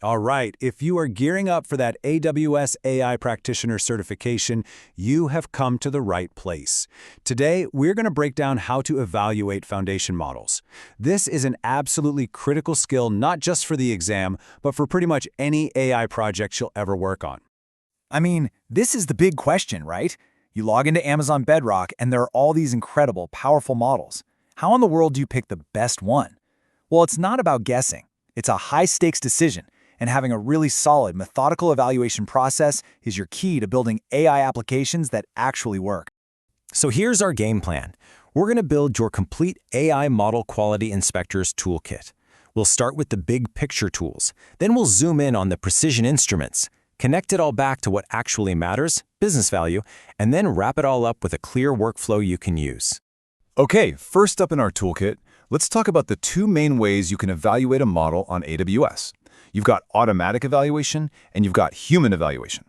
All right, if you are gearing up for that AWS AI Practitioner certification, you have come to the right place. Today, we're going to break down how to evaluate foundation models. This is an absolutely critical skill not just for the exam, but for pretty much any AI project you'll ever work on. I mean, this is the big question, right? You log into Amazon Bedrock and there are all these incredible, powerful models. How in the world do you pick the best one? Well, it's not about guessing. It's a high-stakes decision, and having a really solid, methodical evaluation process is your key to building AI applications that actually work. So here's our game plan. We're going to build your complete AI Model Quality Inspectors toolkit. We'll start with the big picture tools. Then we'll zoom in on the precision instruments, connect it all back to what actually matters, business value, and then wrap it all up with a clear workflow you can use. Okay, first up in our toolkit, let's talk about the two main ways you can evaluate a model on AWS. You've got automatic evaluation and you've got human evaluation.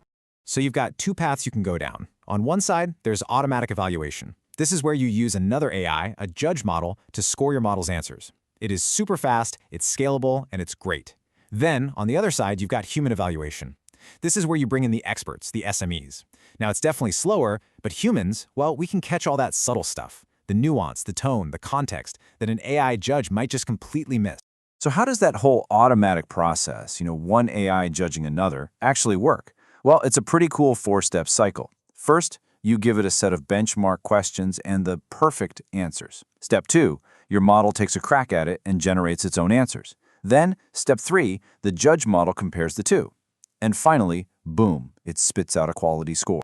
So you've got two paths you can go down. On one side, there's automatic evaluation. This is where you use another AI, a judge model, to score your model's answers. It is super fast, it's scalable, and it's great. Then, on the other side, you've got human evaluation. This is where you bring in the experts, the SMEs. Now, it's definitely slower, but humans, well, we can catch all that subtle stuff, the nuance, the tone, the context, that an AI judge might just completely miss. So how does that whole automatic process, one AI judging another, actually work? Well, it's a pretty cool four-step cycle. First, you give it a set of benchmark questions and the perfect answers. Step 2, your model takes a crack at it and generates its own answers. Then, step 3, the judge model compares the two. And finally, boom, it spits out a quality score.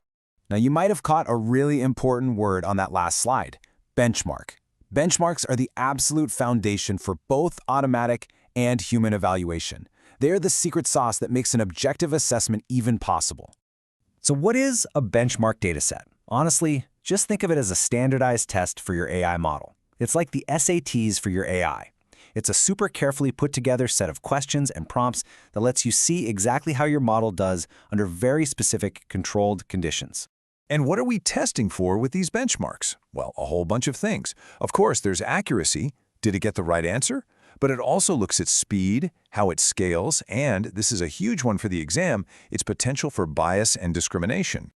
Now, you might have caught a really important word on that last slide, benchmark. Benchmarks are the absolute foundation for both automatic and human evaluation. They're the secret sauce that makes an objective assessment even possible. So what is a benchmark dataset? Honestly, just think of it as a standardized test for your AI model. It's like the SATs for your AI. It's a super carefully put together set of questions and prompts that lets you see exactly how your model does under very specific controlled conditions. And what are we testing for with these benchmarks? Well, a whole bunch of things. Of course, there's accuracy. Did it get the right answer? But it also looks at speed, how it scales, and, this is a huge one for the exam, its potential for bias and discrimination.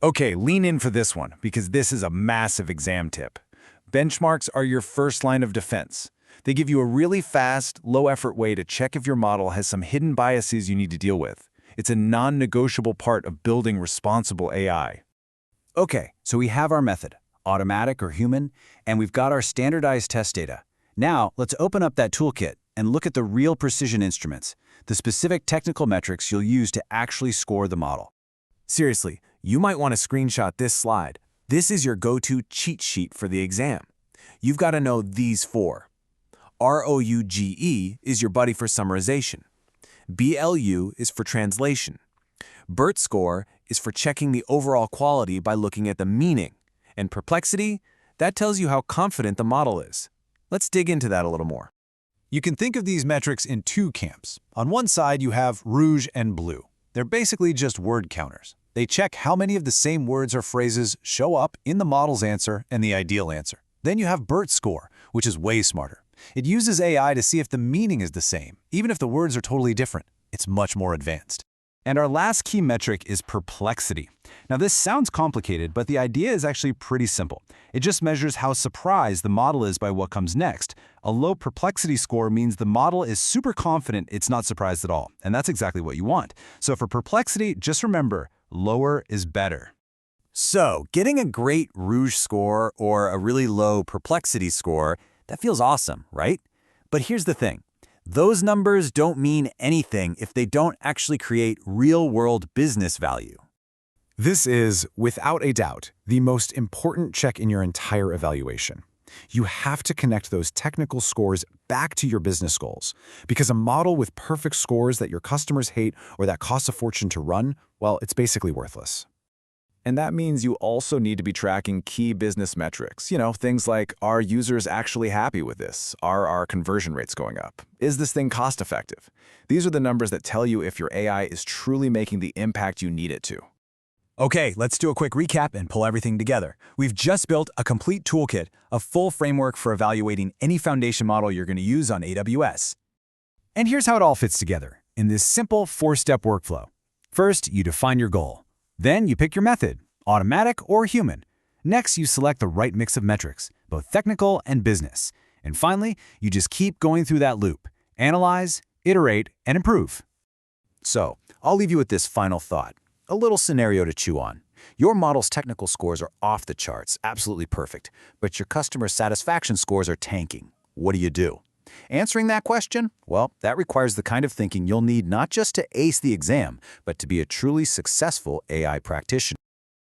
Okay, lean in for this one, because this is a massive exam tip. Benchmarks are your first line of defense. They give you a really fast, low-effort way to check if your model has some hidden biases you need to deal with. It's a non-negotiable part of building responsible AI. Okay, so we have our method, automatic or human, and we've got our standardized test data. Now, let's open up that toolkit and look at the real precision instruments, the specific technical metrics you'll use to actually score the model. Seriously, you might want to screenshot this slide. This is your go-to cheat sheet for the exam. You've got to know these four. ROUGE is your buddy for summarization. BLEU is for translation. BERTScore is for checking the overall quality by looking at the meaning. And Perplexity, that tells you how confident the model is. Let's dig into that a little more. You can think of these metrics in two camps. On one side, you have ROUGE and BLEU. They're basically just word counters. They check how many of the same words or phrases show up in the model's answer and the ideal answer. Then you have BERTScore, which is way smarter. It uses AI to see if the meaning is the same, even if the words are totally different. It's much more advanced. And our last key metric is perplexity. Now, this sounds complicated, but the idea is actually pretty simple. It just measures how surprised the model is by what comes next. A low perplexity score means the model is super confident it's not surprised at all, and that's exactly what you want. So for perplexity, just remember, lower is better. So, getting a great ROUGE score or a really low perplexity score, that feels awesome, right? But here's the thing. Those numbers don't mean anything if they don't actually create real-world business value. This is, without a doubt, the most important check in your entire evaluation. You have to connect those technical scores back to your business goals, because a model with perfect scores that your customers hate or that costs a fortune to run, well, it's basically worthless. And that means you also need to be tracking key business metrics. Things like, are users actually happy with this? Are our conversion rates going up? Is this thing cost effective? These are the numbers that tell you if your AI is truly making the impact you need it to. Okay, let's do a quick recap and pull everything together. We've just built a complete toolkit, a full framework for evaluating any foundation model you're going to use on AWS. And here's how it all fits together. in this simple 4-step workflow. First, you define your goal. Then you pick your method, automatic or human. Next, you select the right mix of metrics, both technical and business. And finally, you just keep going through that loop. Analyze, iterate, and improve. So, I'll leave you with this final thought. A little scenario to chew on. Your model's technical scores are off the charts, absolutely perfect, but your customer satisfaction scores are tanking. What do you do? Answering that question? Well, that requires the kind of thinking you'll need not just to ace the exam, but to be a truly successful AI practitioner.